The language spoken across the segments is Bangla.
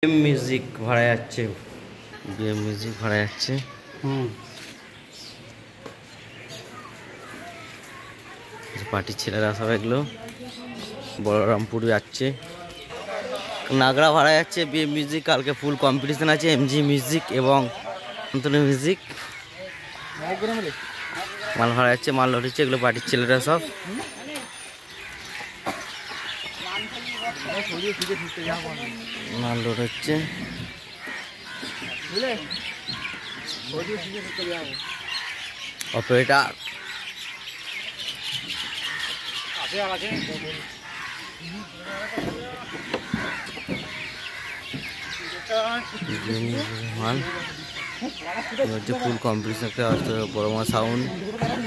মিউজিক ভাড়া যাচ্ছে, বিএম মিউজিক ভাড়া যাচ্ছে। পার্টির ছেলেরা সব এগুলো বলরামপুর যাচ্ছে। নাগড়া ভাড়া যাচ্ছে বিএম মিউজিক। কালকে ফুল কম্পিটিশন আছে এমজি মিউজিক এবং শান্তনু মিউজিক। মাল ভাড়া যাচ্ছে, মাল লোড হচ্ছে। এগুলো পার্টির ছেলেরা সব মাল লোড হচ্ছে। অপারেটর মাল হচ্ছে ফুল কম্পিটিশন। বড় মা সাউন্ড,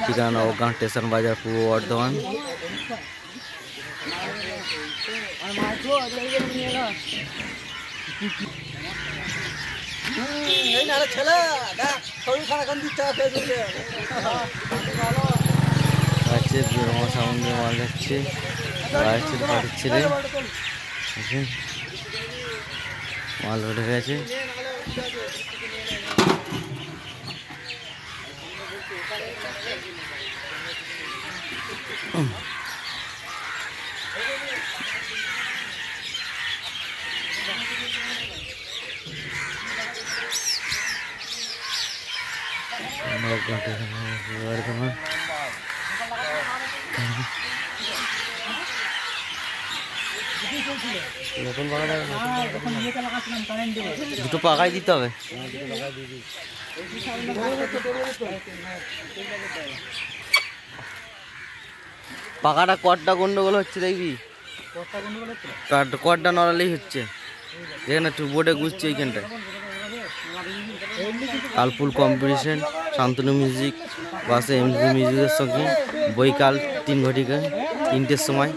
ঠিকানা নবগ্রাম স্টেশন বাজার, পূর্ব বর্ধমান। সাউন্ডে মাল যাচ্ছে, বাড়ির ছেলে মাল উঠে গেছে। দুটো পাকাই দিতে হবে। পাকাটা কটটা গন্ডগোল হচ্ছে, দেখবি কটটা নড়ালেই হচ্ছে। এখানে বোর্ডে ঘুরছে এইখানটায়। কালফুল কম্পিটিশন শান্তনু মিউজিক বাসে এমজি মিউজিকের সঙ্গে বৈকাল 3 ঘটিকা 3টের সময়।